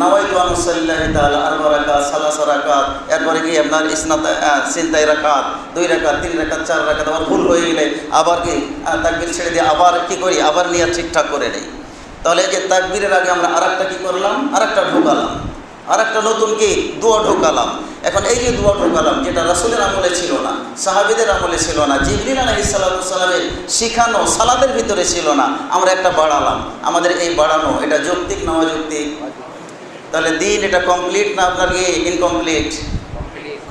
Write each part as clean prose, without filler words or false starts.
নাওয়াইতু আন উসাল্লিল্লাহি তাআলা আরবা রাকাত, সালাসা রাকাত, এরপরে কি আপনার সিনতাই রাকাত, 2 রাকাত, 3 রাকাত, 4 রাকাত, আবার ভুল হয়ে গেলে আবার কি তাকবীর ছেড়ে দিয়ে আবার কি করি, আবার নিয়ত ঠিকঠাক করে নেই। তাহলে এই যে তাকবীরের আগে আমরা আরেকটা কি করলাম, আরেকটা ঢোকালাম, আরেকটা নতুন কি দোয়া ঢোকালাম। এখন এই যে দোয়া ঢোকালাম, যেটা রাসূলের আমলে ছিল না, সাহাবীদের আমলে ছিল না, জিবরিল আলাইহিস সালাতু ওয়াসসালামের শিখানো সালাতের ভিতরে ছিল না, আমরা একটা বাড়ালাম। আমাদের এই বাড়ানো এটা যৌক্তিক না অযৌক্তিক? তাহলে দিন এটা কমপ্লিট না আপনার কি ইনকমপ্লিট?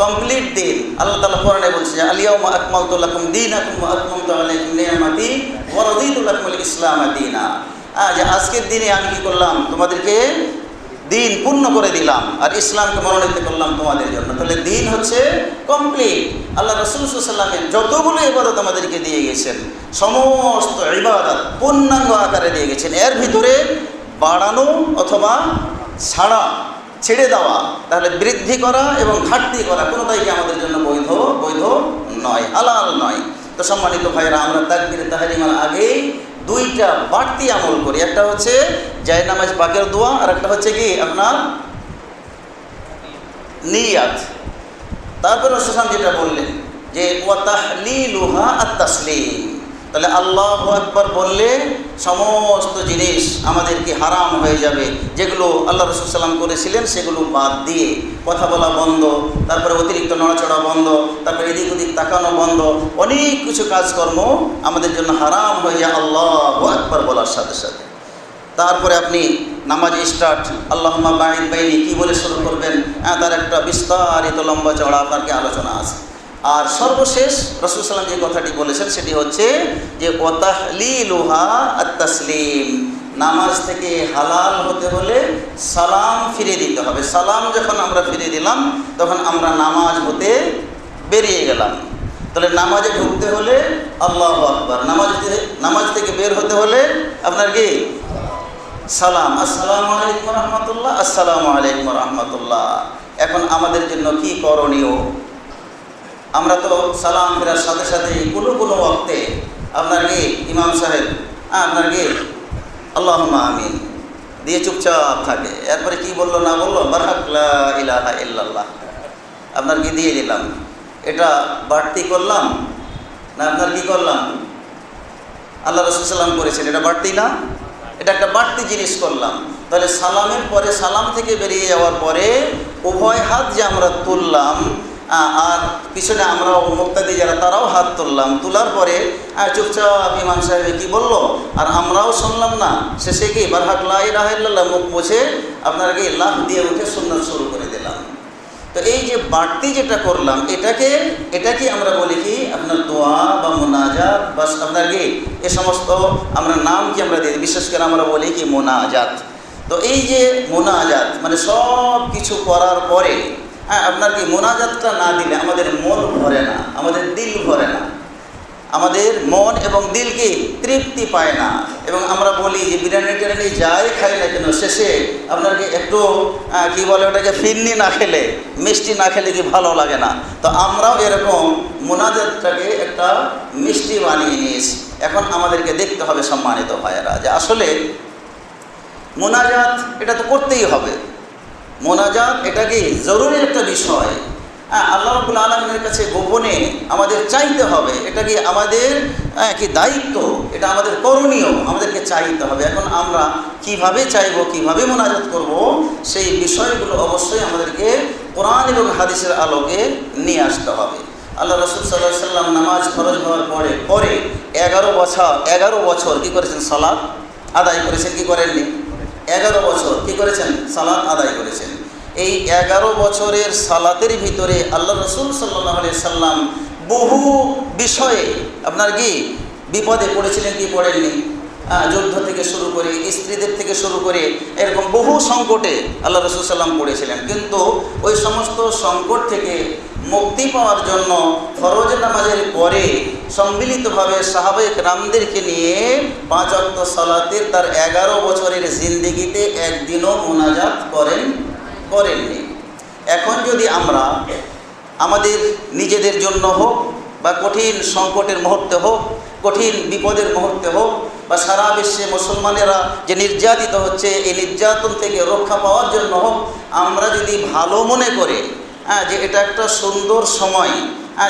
কমপ্লিট দিন। আল্লাহ তাআলা কোরআনে বলছে যে আল-ইয়াউমা আকমালতু লাকুম দীনাকুম ওয়া আতমামতু আলাইকুম নি'মাতি ওয়া রাদিতু লাকুমুল ইসলাম দীনা। যে আজকের দিনে আমি কি করলাম, তোমাদেরকে দিন পূর্ণ করে দিলাম আর ইসলামকে মনোনীত করলাম তোমাদের জন্য। তাহলে দিন হচ্ছে কমপ্লিট। আল্লাহ রাসূল সাল্লাল্লাহু আলাইহি ওয়াসাল্লাম যতগুলো ইবাদত আমাদেরকে দিয়ে গেছেন, সমস্ত ইবাদত পূর্ণাঙ্গ আকারে দিয়ে গেছেন। এর ভিতরে বাড়ানো অথবা ছেড়ে দেওয়া, তাহলে বৃদ্ধি করা এবং ঘাটতি করা কোনোটাই কি আমাদের জন্য বৈধ নয়, হালাল নয়। তো সম্মানিত ভাইরা, আমরা তাকবীরে তাহরিমার আগেই 2টা বাড়তি আমল করি। একটা হচ্ছে জায়নামাজ পাকের দোয়া, আর একটা হচ্ছে কি আপনার নিয়াত। তারপরে রাসূল যেটা বললেন যে ওয়া তাহলিলুহা আত-তাসলিম, তাহলে আল্লাহু আকবার বললে সমস্ত জিনিস আমাদেরকে হারাম হয়ে যাবে, যেগুলো আল্লাহ রাসূল সাল্লাল্লাহু আলাইহি ওয়াসাল্লাম করেছিলেন সেগুলো বাদ দিয়ে কথা বলা বন্ধ, তারপরে অতিরিক্ত নড়াচড়া বন্ধ, তারপরে এদিক ওদিক তাকানো বন্ধ, অনেক কিছু কাজকর্ম আমাদের জন্য হারাম হয়ে যায় আল্লাহু আকবার বলার সাথে সাথে। তারপরে আপনি নামাজ স্টার্ট, আল্লাহুম্মা বাঈদ বাইনি কি বলে শুরু করবেন, তার একটা বিস্তারিত লম্বা চওড়া আপনার কি আলোচনা আছে। আর সর্বশেষ রাসূল সাল্লাল্লাহু আলাইহি ওয়াসাল্লাম যে কথাটি বলেছেন সেটি হচ্ছে যে ওয়া তাহলিলুহা আত-তাসলিম, নামাজ থেকে হালাল হতে হলে সালাম ফিরে দিতে হবে। সালাম যখন আমরা ফিরে দিলাম তখন আমরা নামাজ হতে বেরিয়ে গেলাম। তাহলে নামাজে ঢুকতে হলে আল্লাহু আকবার, নামাজ থেকে বের হতে হলে আপনার কি সালাম, আসসালামু আলাইকুম ওয়া রাহমাতুল্লাহ, আসসালামু আলাইকুম ওয়া রাহমাতুল্লাহ। এখন আমাদের জন্য কি করণীয়? আমরা তো সালাম ফেরার সাথে সাথে কোনো ওয়াক্তে আপনার কি ইমাম সাহেব আপনার কি আল্লাহুম্মা আমিন দিয়ে চুপচাপ থাকে। এরপরে কি বললো না বললো, বারহাক লা ইলাহা ইল্লাল্লাহ আপনার কি দিয়ে দিলাম। এটা বাড়তি করলাম না আপনার কি করলাম? আল্লাহ রাসূল সাল্লাল্লাহু আলাইহি ওয়াসাল্লাম করেছেন, এটা বাড়তি না? এটা একটা বাড়তি জিনিস করলাম। তাহলে সালামের পরে, সালাম থেকে বেরিয়ে যাওয়ার পরে উভয় হাত যে আমরা তুললাম, আর পিছনে আমরাও মুক্তাদি যারা তারাও হাত তুললাম, তোলার পরে চুপচাপ ইমাম সাহেব কি বললো আর আমরাও শুনলাম না, শেষে কি বারহাক লা ইলাহা ইল্লাল্লাহ মুখ মুছে আপনার কি লাফ দিয়ে উঠে সুন্নাত শুরু করে দিলাম। তো এই যে বাড়তি যেটা করলাম এটাকে আমরা বলি কি আপনার দোয়া বা মুনাজাত বা আপনার কি এ সমস্ত আমরা নাম কি আমরা দিই, বিশেষ করে আমরা বলি কি মুনাজাত। তো এই যে মুনাজাত মানে সব কিছু করার পরে আপনার কি মুনাজাতটা না দিলে আমাদের মন ভরে না, আমাদের দিল ভরে না, আমাদের মন এবং দিল কি তৃপ্তি পায় না। এবং আমরা বলি যে বিরিয়ানি টিরিয়ানি যাই খাই না কেন শেষে আপনার কি একটু কি বলে ওটাকে ফিরনি না খেলে, মিষ্টি না খেলে কি ভালো লাগে না। তো আমরাও এরকম মুনাজাতটাকে একটা মিষ্টি বানিয়ে নিয়েছি। এখন আমাদেরকে দেখতে হবে সম্মানিত ভাইয়েরা যে আসলে মুনাজাত এটা তো করতেই হবে। মোনাজাত এটা কি জরুরি একটা বিষয়। আল্লাহ রাব্বুল আলামিনের কাছে গোপনে আমাদের চাইতে হবে, এটা কি আমাদের কি দায়িত্ব, এটা আমাদের করণীয়, আমাদেরকে চাইতে হবে। এখন আমরা কিভাবে চাইব, কিভাবে মোনাজাত করব, সেই বিষয়গুলো অবশ্যই আমাদেরকে কোরআন এবং হাদিসের আলোকে নিয়ে আসতে হবে। আল্লাহ রাসূল সাল্লাল্লাহু আলাইহি ওয়াসাল্লাম নামাজ ফরজ হওয়ার পরে 11 বছর কি করেছেন, সালাত আদায় করেছেন, কি করেননি? 11 বছর কি করেছেন, সালাত আদায় করেছেন। এই 11 বছরের সালাতের ভিতরে আল্লাহ রাসূল সাল্লাল্লাহু আলাইহি সাল্লাম বহু বিষয়ে আপনার কি বিপদে পড়েছিলেন, কি পড়েননি? যুদ্ধ থেকে শুরু করে, স্ত্রীদের থেকে শুরু করে এরকম বহু সংকটে আল্লাহ রাসূল সাল্লাম পড়েছিলেন। কিন্তু ওই সমস্ত সংকট থেকে মুক্তি পাওয়ার জন্য ফরজ নামাজের পরে সম্মিলিতভাবে সাহাবায়ে কেরামদেরকে নিয়ে 5 ওয়াক্ত সালাতের তার 11 বছরের জিন্দেগিতে একদিনও মুনাজাত করেননি। এখন যদি আমরা আমাদের নিজেদের জন্য হোক বা কঠিন সংকটের মুহূর্তে হোক কঠিন বিপদের মুহূর্তে হোক, বা সারা বিশ্বে মুসলমানেরা যে নির্যাতিত হচ্ছে এই নির্যাতন থেকে রক্ষা পাওয়ার জন্য হোক, আমরা যদি ভালো মনে করে যে এটা একটা সুন্দর সময়,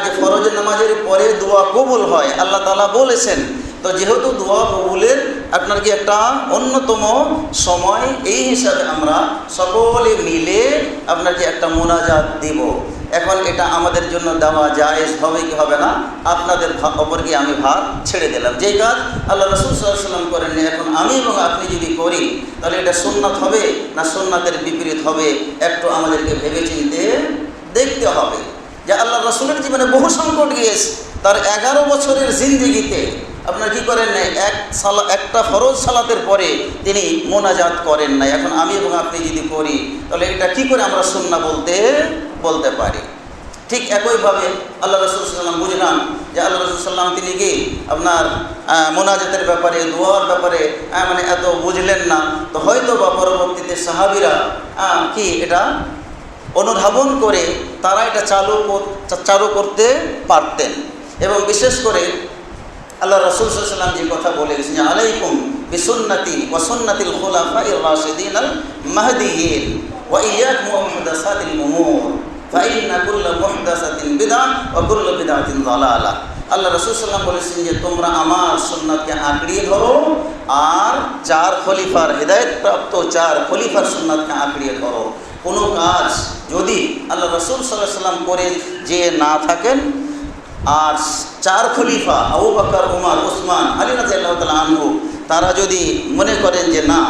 যে ফরজের নামাজের পরে দোয়া কবুল হয়, আল্লাহ তাআলা বলেছেন, তো যেহেতু দোয়া কবুলের আপনার কি একটা অন্যতম সময়, এই হিসাবে আমরা সকলে মিলে আপনার কি একটা মোনাজাত দিব। এখন এটা আমাদের জন্য দেওয়া জায়েজ হবে কি হবে না, আপনাদের ওপর কি আমি ভার ছেড়ে দিলাম। যেই কাজ আল্লাহ রাসূল সাল্লাল্লাহু আলাইহি ওয়াসাল্লাম করেননি, এখন আমি এবং আপনি যদি করি তাহলে এটা সুন্নাত হবে না সুন্নাতের বিপরীত হবে, একটু আমাদেরকে ভেবেচিন্তে দেখতে হবে। যে আল্লাহ রাসূলের জীবনে বহু সংকট গিয়েছে, তার 11 বছরের জিন্দেগিতে আপনার কি করেন নাই, একটা ফরজ সালাতের পরে তিনি মোনাজাত করেন নাই। এখন আমি এবং আপনি যদি করি তাহলে এটা কি করে আমরা সুন্নাহ বলতে পারি? ঠিক একইভাবে আল্লাহ রাসূল সাল্লাল্লাহু আলাইহি ওয়াসাল্লাম বুঝলাম যে আল্লাহ রাসূল সাল্লাল্লাহু আলাইহি ওয়াসাল্লাম তিনি কি আপনার মোনাজাতের ব্যাপারে, দোয়ার ব্যাপারে মানে এত বুঝলেন না, তো হয়তো বা পরবর্তীতে সাহাবীরা কি এটা অনুধাবন করে তারা এটা চালু করতে পারতেন। এবং বিশেষ করে আল্লাহ রাসূল সাল্লাল্লাহু আলাইহি ওয়াসাল্লাম যে কথা বলে গেছেন, আলাইকুম বিসুন্নতি ওয়া সুন্নাতিল খুলাফাইর রাশিদিনাল মাহদিয়িন ওয়া ইয়্যাকুম ওয়া মুহদাসাতিল উমুর ফাইন্না কুল্লা মুহদাসাতিন বিদআহ ওয়া কুল্লু বিদআতিন যালালাহ। আল্লাহ রাসূল সাল্লাল্লাহু আলাইহি ওয়াসাল্লাম বলেছেন যে তোমরা আমার সুন্নাতকে আঁকড়িয়ে ধরো, আর 4 খলিফার হেদায়েতপ্রাপ্ত 4 খলিফার সুন্নাতকে আঁকড়িয়ে ধরো। কোনো কাজ যদি আল্লাহ রাসূল সাল্লাল্লাহু আলাইহি ওয়াসাল্লাম করে যে না থাকেন, আর 4 খলিফা আবু বকর, উমর, উসমান, আলী রাদিয়াল্লাহু তাআলা আনহু তারা যদি মনে করেন যে না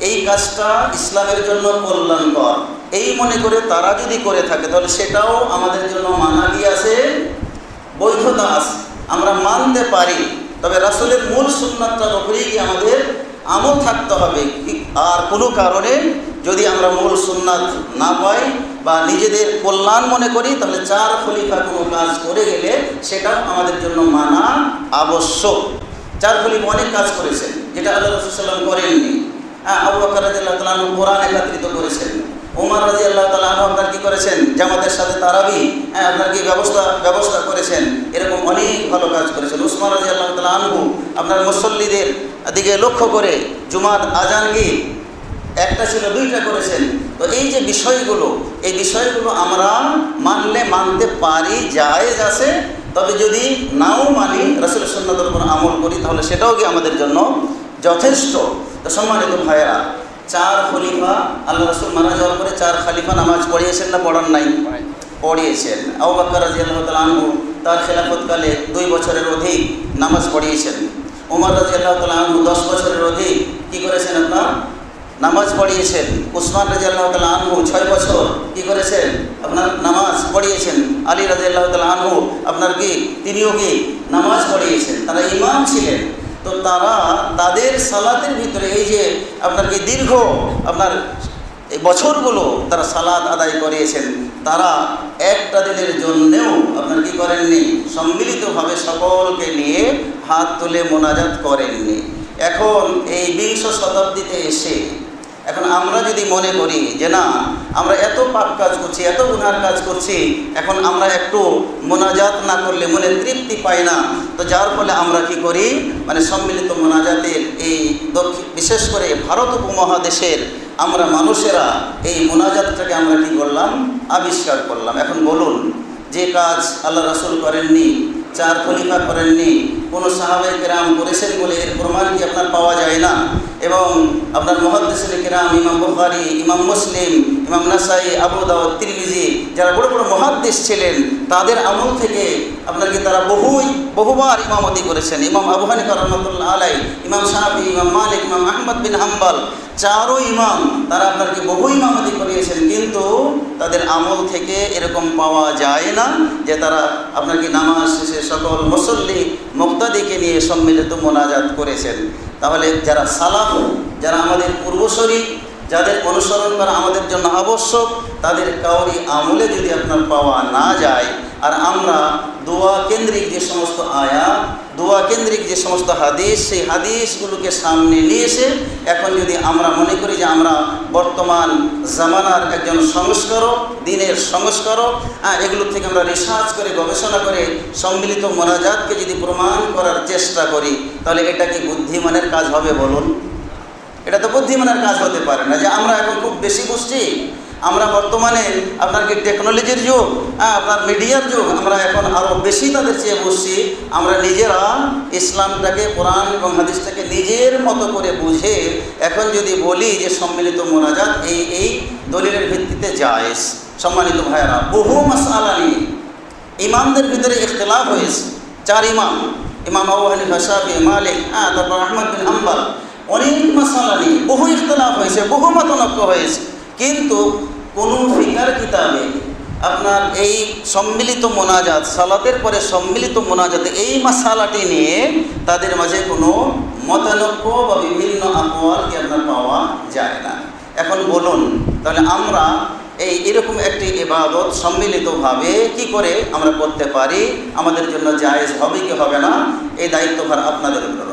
এই কাজটা ইসলামের জন্য কল্যাণকর, এই মনে করে তারা যদি করে থাকে তাহলে সেটাও আমাদের জন্য মানালি আছে, বৈধতা আছে, আমরা মানতে পারি। তবে রাসূলের মূল সুন্নাতটার উপরেই কি আমাদের আমল থাকতে হবে। আর কোনো কারণে যদি আমরা মূল সুন্নাত না পাই বা নিজেদের কল্যাণ মনে করি, তাহলে 4 খলিফা কোনো কাজ করে গেলে সেটাও আমাদের জন্য মানা আবশ্যক। 4 খলিফা অনেক কাজ করেছেন যেটা আল্লাহ রাসূল সাল্লাল্লাহু আলাইহি ওয়াসাল্লাম করেননি। আবু বকর রাদিয়াল্লাহু তাআলা আনহু কোরআন একত্রিত করেছেন, ওমর রাদিয়াল্লাহু তাআলা আনহু আপনার কি করেছেন, জামাতের সাথে তারাবি আপনার কি ব্যবস্থা করেছেন, এরকম অনেক ভালো কাজ করেছেন। উসমান রাদিয়াল্লাহু তাআলা আনহু আপনার মুসল্লিদের দিকে লক্ষ্য করে জুমার আজান কি একটা ছিল 2টা করেছেন। তো এই যে বিষয়গুলো, এই বিষয়গুলো আমরা মানতে পারি, জায়েজ আছে। তবে যদি নাও মানি, রাসূলের সুন্নাতের উপর আমল করি, তাহলে সেটাও কি আমাদের জন্য যথেষ্ট। তো সম্মানিত ভাইয়েরা, 4 খলিফা আল্লাহ রাসূল মারা যাওয়ার পরে 4 খলিফা নামাজ পড়িয়েছেন না পড়ান নাই? পড়িয়েছেন। আবু বকর রাদিয়াল্লাহু তাআলা আনহু তার খেলাফতকালে 2 বছরের অধিক নামাজ পড়িয়েছেন। ওমর রাদিয়াল্লাহু তাআলা আনহু 10 বছরের অধিক কি করেছেন, আপনার নামাজ পড়িয়েছেন। উসমান রাদিয়াল্লাহু তাআলা আনহু 6 বছর কি করেছেন, আপনার নামাজ পড়িয়েছেন। আলী রাদিয়াল্লাহু তাআলা আনহু আপনার কি তিনিও কি নামাজ পড়িয়েছেন, তারা ইমাম ছিলেন। তো তারা তাদের সালাতের ভিতরে এই যে আপনার কি দীর্ঘ আপনার এই বছরগুলো তারা সালাত আদায় করিয়েছেন, তারা একটা দিনের জন্যেও আপনার কি করেননি, সম্মিলিতভাবে সকলকে নিয়ে হাত তুলে মোনাজাত করেননি। এখন এই 20 শতাব্দীতে এসে এখন আমরা যদি মনে করি যে না আমরা এত পাপ কাজ করছি, এত গুনার কাজ করছি, এখন আমরা একটু মোনাজাত না করলে মনে তৃপ্তি পাই না, তো যার ফলে আমরা কি করি, মানে সম্মিলিত মোনাজাতের এই বিশেষ করে ভারত উপমহাদেশের আমরা মানুষেরা এই মোনাজাতটাকে আমরা কি করলাম, আবিষ্কার করলাম। এখন বলুন, যে কাজ আল্লাহ রাসূল করেননি, 4 খলিফা করেননি, কোনো সাহাবায়ে কেরাম করেছেন বলে এর প্রমাণ কি আপনার পাওয়া যায় না। এবং আপনার মুহাদ্দিসিনে কেরাম, ইমাম বুখারী, ইমাম মুসলিম, ইমাম নাসাই, আবু দাউদ, তিরমিজি, যারা বড় বড় মুহাদ্দিস ছিলেন, তাদের আমল থেকে আপনার কি তারা বহুবার ইমামতি করেছেন। ইমাম আবু হানিফা রাহমাতুল্লাহ আলাইহি, ইমাম শাফি, ইমাম মালিক, ইমাম আহমদ বিন হাম্বল, 4 ইমাম তারা আপনার কি বহু ইমামতি করিয়েছেন, কিন্তু তাদের আমল থেকে এরকম পাওয়া যায় না যে তারা আপনার কি নামাজ শেষে সকল মুসল্লি মুক্তাদিকে নিয়ে সম্মিলিত মোনাজাত করেছেন। তাহলে যারা সালাফ, যারা আমাদের পূর্বসূরি, যাদের অনুসরণ করা আমাদের জন্য আবশ্যক, তাদের কাউরি আমলে যদি আপনার পাওয়া না যায়, আর আমরা দোয়া কেন্দ্রিক যে সমস্ত আয়াত, দোয়া কেন্দ্রিক যে সমস্ত হাদিস, সেই হাদিসগুলোকে সামনে নিয়ে এসে এখন যদি আমরা মনে করি যে আমরা বর্তমান জামানার একজন সংস্কারক, দিনের সংস্কারক, এগুলো থেকে আমরা রিসার্চ করে গবেষণা করে সম্মিলিত মোনাজাতকে যদি প্রমাণ করার চেষ্টা করি, তাহলে এটা কি বুদ্ধিমানের কাজ হবে বলুন? এটা তো বুদ্ধিমানের কাজ হতে পারে না। যে আমরা এখন খুব বেশি বুঝছি, আমরা বর্তমানে আপনার কি টেকনোলজির যুগ, আপনার মিডিয়ার যুগ, আমরা এখন আরও বেশি তাদের চেয়ে বুঝছি। আমরা নিজেরা ইসলামটাকে, কোরআন এবং হাদিসটাকে নিজের মতো করে বুঝে এখন যদি বলি যে সম্মিলিত মোনাজাত এই দলিলের ভিত্তিতে জায়েজ, সম্মানিত ভাইয়েরা, বহু মাসআলা নিয়ে ইমামদের ভিতরে ইখতিলাফ হয়েছে। 4 ইমাম, ইমাম আবু হানিফা, শাফি, মালিক, তারপর আহমদ বিন হাম্বল, অনেক মাসআলা নিয়ে বহু ইখতিলাফ হয়েছে, বহু মতানক্য হয়েছে। কিন্তু কোনো ফিকার কিতাবে আপনার এই সম্মিলিত মোনাজাত, সালাতের পরে সম্মিলিত মোনাজাত, এই মাসালাটি নিয়ে তাদের মাঝে কোনো মতানক্য বা বিভিন্ন আকওয়ালকে আপনার পাওয়া যায় না। এখন বলুন, তাহলে আমরা এরকম একটি ইবাদত সম্মিলিতভাবে কি করে আমরা করতে পারি? আমাদের জন্য জায়েজ হবে কি হবে না, এই দায়িত্বভার আপনাদের উপর।